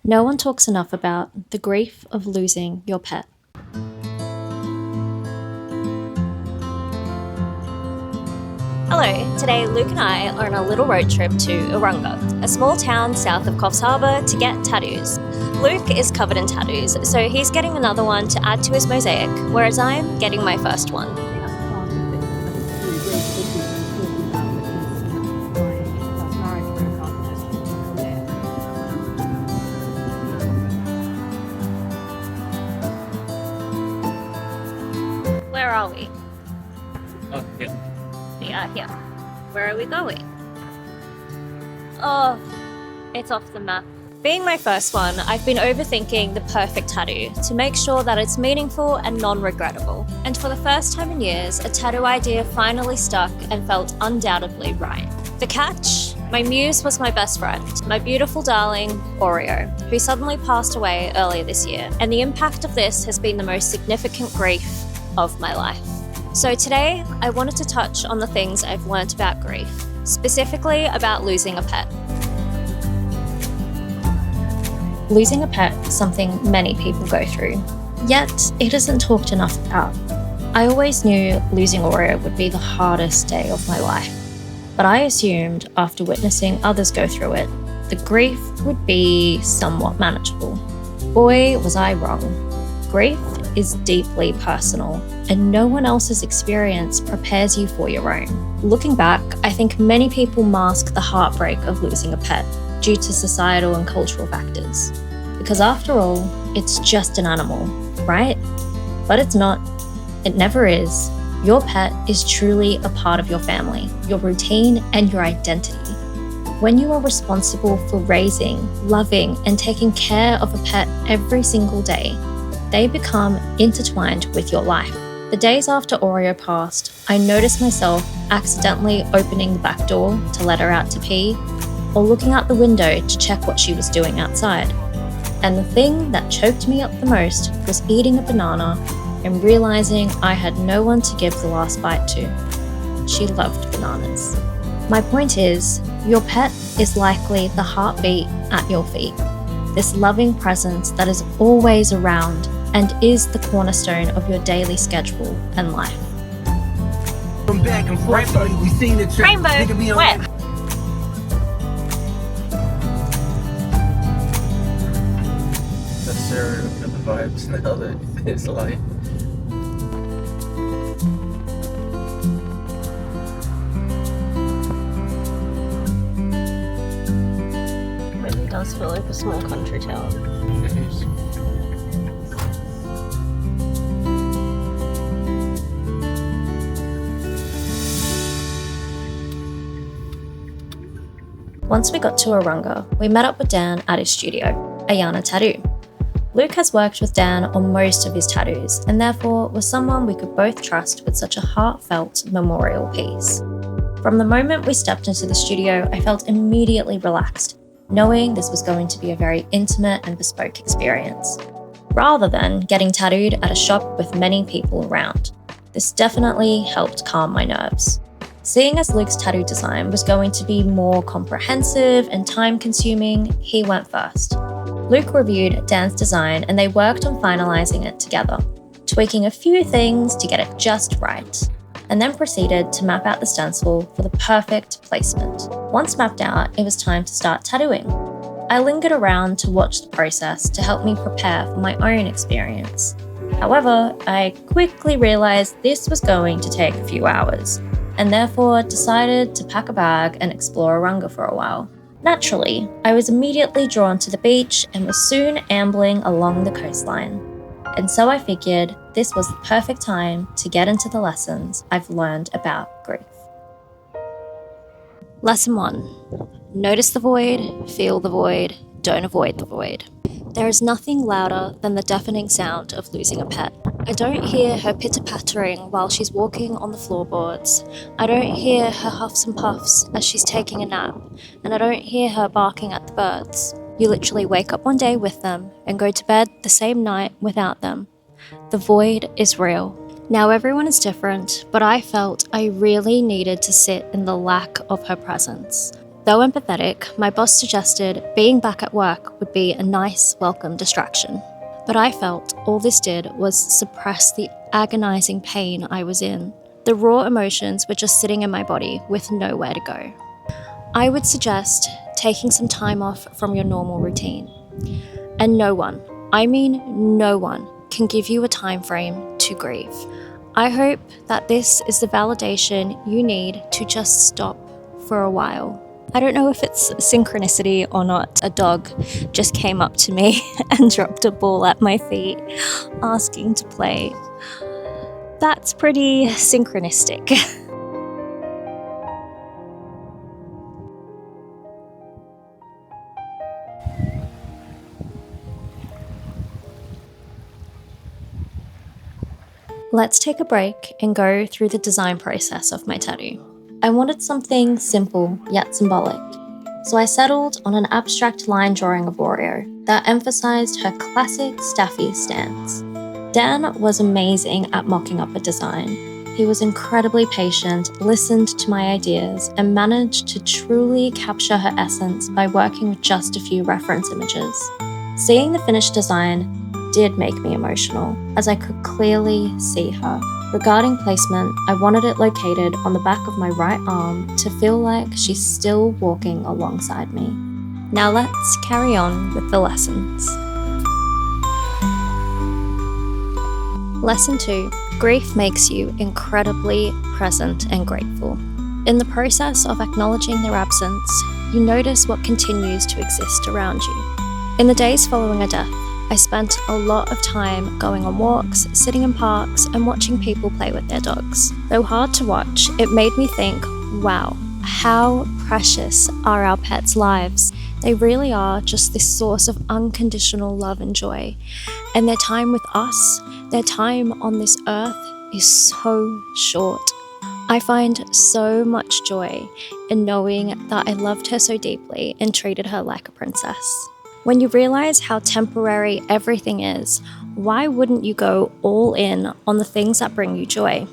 No one talks enough about the grief of losing your pet. Hello, today Luke and I are on a little road trip to Urunga, a small town south of Coffs Harbour, to get tattoos. Luke is covered in tattoos, so he's getting another one to add to his mosaic, whereas I'm getting my first one. Where are we? Oh, yeah. We are here. Where are we going? Oh, it's off the map. Being my first one, I've been overthinking the perfect tattoo to make sure that it's meaningful and non-regrettable. And for the first time in years, a tattoo idea finally stuck and felt undoubtedly right. The catch? My muse was my best friend, my beautiful darling, Oreo, who suddenly passed away earlier this year. And the impact of this has been the most significant grief of my life. So today, I wanted to touch on the things I've learnt about grief, specifically about losing a pet. Losing a pet is something many people go through, yet it isn't talked enough about. I always knew losing Oreo would be the hardest day of my life, but I assumed after witnessing others go through it, the grief would be somewhat manageable. Boy, was I wrong. Grief is deeply personal, and no one else's experience prepares you for your own. Looking back, I think many people mask the heartbreak of losing a pet due to societal and cultural factors. Because after all, it's just an animal, right? But it's not. It never is. Your pet is truly a part of your family, your routine, and your identity. When you are responsible for raising, loving, and taking care of a pet every single day, they become intertwined with your life. The days after Oreo passed, I noticed myself accidentally opening the back door to let her out to pee, or looking out the window to check what she was doing outside. And the thing that choked me up the most was eating a banana and realizing I had no one to give the last bite to. She loved bananas. My point is, your pet is likely the heartbeat at your feet. This loving presence that is always around and is the cornerstone of your daily schedule and life. From back and forth, we seen the track. Rainbow, where? That's Sarah looking at the vibes now that it's light. It really does feel like a small country town. It is. Once we got to Urunga, we met up with Dan at his studio, Ayana Tattoo. Luke has worked with Dan on most of his tattoos and therefore was someone we could both trust with such a heartfelt memorial piece. From the moment we stepped into the studio, I felt immediately relaxed, knowing this was going to be a very intimate and bespoke experience, rather than getting tattooed at a shop with many people around. This definitely helped calm my nerves. Seeing as Luke's tattoo design was going to be more comprehensive and time-consuming, he went first. Luke reviewed Dan's design and they worked on finalizing it together, tweaking a few things to get it just right, and then proceeded to map out the stencil for the perfect placement. Once mapped out, it was time to start tattooing. I lingered around to watch the process to help me prepare for my own experience. However, I quickly realized this was going to take a few hours, and therefore decided to pack a bag and explore Urunga for a while. Naturally, I was immediately drawn to the beach and was soon ambling along the coastline. And so I figured this was the perfect time to get into the lessons I've learned about grief. Lesson 1. Notice the void, feel the void, don't avoid the void. There is nothing louder than the deafening sound of losing a pet. I don't hear her pitter-pattering while she's walking on the floorboards. I don't hear her huffs and puffs as she's taking a nap. And I don't hear her barking at the birds. You literally wake up one day with them and go to bed the same night without them. The void is real. Now everyone is different, but I felt I really needed to sit in the lack of her presence. Though empathetic, my boss suggested being back at work would be a nice, welcome distraction. But I felt all this did was suppress the agonizing pain I was in. The raw emotions were just sitting in my body with nowhere to go. I would suggest taking some time off from your normal routine. And no one, I mean no one, can give you a time frame to grieve. I hope that this is the validation you need to just stop for a while. I don't know if it's synchronicity or not. A dog just came up to me and dropped a ball at my feet, asking to play. That's pretty synchronistic. Let's take a break and go through the design process of my tattoo. I wanted something simple yet symbolic, so I settled on an abstract line drawing of Oreo that emphasized her classic staffy stance. Dan was amazing at mocking up a design. He was incredibly patient, listened to my ideas, and managed to truly capture her essence by working with just a few reference images. Seeing the finished design did make me emotional, as I could clearly see her. Regarding placement, I wanted it located on the back of my right arm to feel like she's still walking alongside me. Now let's carry on with the lessons. Lesson 2. Grief makes you incredibly present and grateful. In the process of acknowledging their absence, you notice what continues to exist around you. In the days following a death, I spent a lot of time going on walks, sitting in parks, and watching people play with their dogs. Though hard to watch, it made me think, wow, how precious are our pets' lives. They really are just this source of unconditional love and joy. And their time with us, their time on this earth, is so short. I find so much joy in knowing that I loved her so deeply and treated her like a princess. When you realize how temporary everything is, why wouldn't you go all in on the things that bring you joy?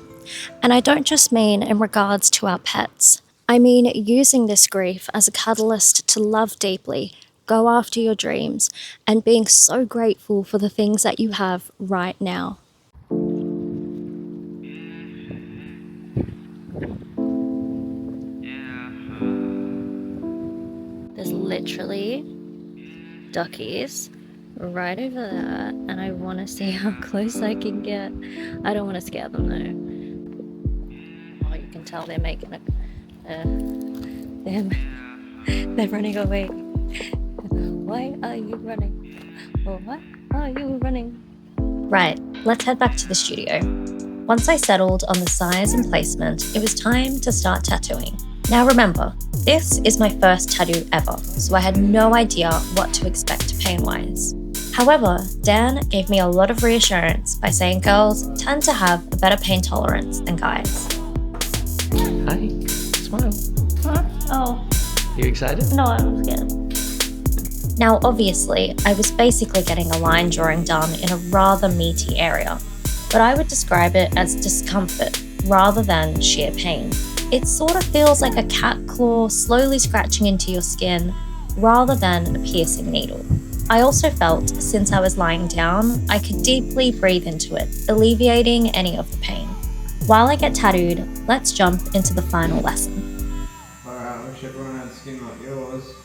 And I don't just mean in regards to our pets. I mean using this grief as a catalyst to love deeply, go after your dreams, and being so grateful for the things that you have right now. There's literally duckies right over there, and I want to see how close I can get. I don't want to scare them though. Oh, you can tell they're making it. They're running away. Why are you running? Oh, what are you running? Right, let's head back to the studio. Once I settled on the size and placement, it was time to start tattooing. Now remember, this is my first tattoo ever, so I had no idea what to expect pain-wise. However, Dan gave me a lot of reassurance by saying girls tend to have a better pain tolerance than guys. Hi. Smile. Huh? Oh. You excited? No, I'm scared. Now, obviously, I was basically getting a line drawing done in a rather meaty area, but I would describe it as discomfort rather than sheer pain. It sort of feels like a cat claw slowly scratching into your skin rather than a piercing needle. I also felt, since I was lying down, I could deeply breathe into it, alleviating any of the pain. While I get tattooed, let's jump into the final lesson. Alright, I wish everyone had skin like yours.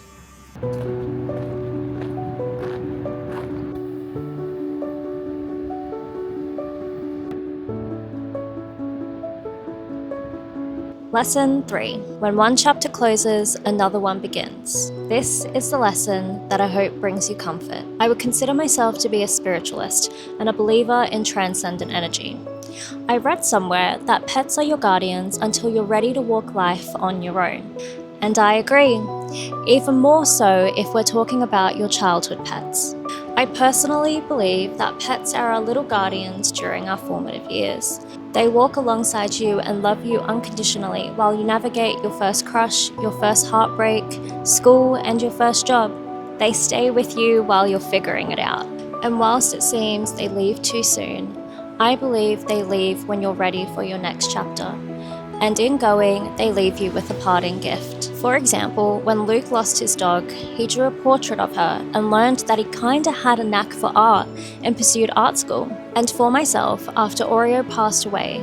Lesson 3. When one chapter closes, another one begins. This is the lesson that I hope brings you comfort. I would consider myself to be a spiritualist and a believer in transcendent energy. I read somewhere that pets are your guardians until you're ready to walk life on your own. And I agree. Even more so if we're talking about your childhood pets. I personally believe that pets are our little guardians during our formative years. They walk alongside you and love you unconditionally while you navigate your first crush, your first heartbreak, school, and your first job. They stay with you while you're figuring it out. And whilst it seems they leave too soon, I believe they leave when you're ready for your next chapter. And in going, they leave you with a parting gift. For example, when Luke lost his dog, he drew a portrait of her and learned that he kinda had a knack for art and pursued art school. And for myself, after Oreo passed away,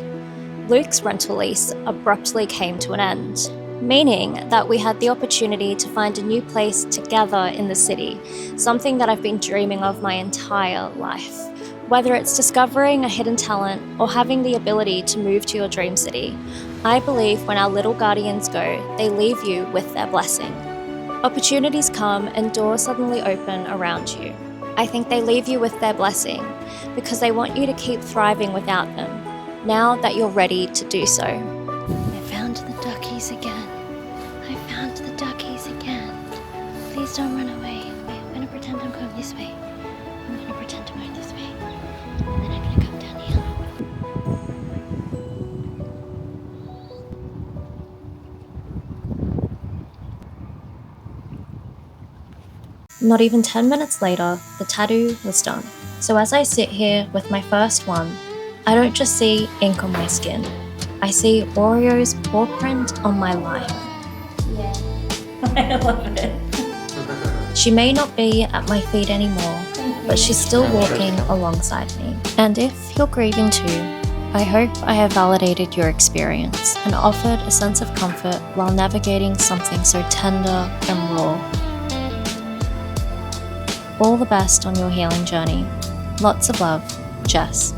Luke's rental lease abruptly came to an end, meaning that we had the opportunity to find a new place together in the city, something that I've been dreaming of my entire life. Whether it's discovering a hidden talent or having the ability to move to your dream city, I believe when our little guardians go, they leave you with their blessing. Opportunities come and doors suddenly open around you. I think they leave you with their blessing because they want you to keep thriving without them, now that you're ready to do so. I found the duckies again. I found the duckies again. Please don't run away. I'm gonna pretend I'm going this way. I'm gonna pretend I'm going this way. And then I'm gonna come down here. Not even 10 minutes later, the tattoo was done. So as I sit here with my first one, I don't just see ink on my skin. I see Oreo's paw print on my life. Yeah. I love it. She may not be at my feet anymore, but she's still walking alongside me. And if you're grieving too, I hope I have validated your experience and offered a sense of comfort while navigating something so tender and raw. All the best on your healing journey. Lots of love, Jess.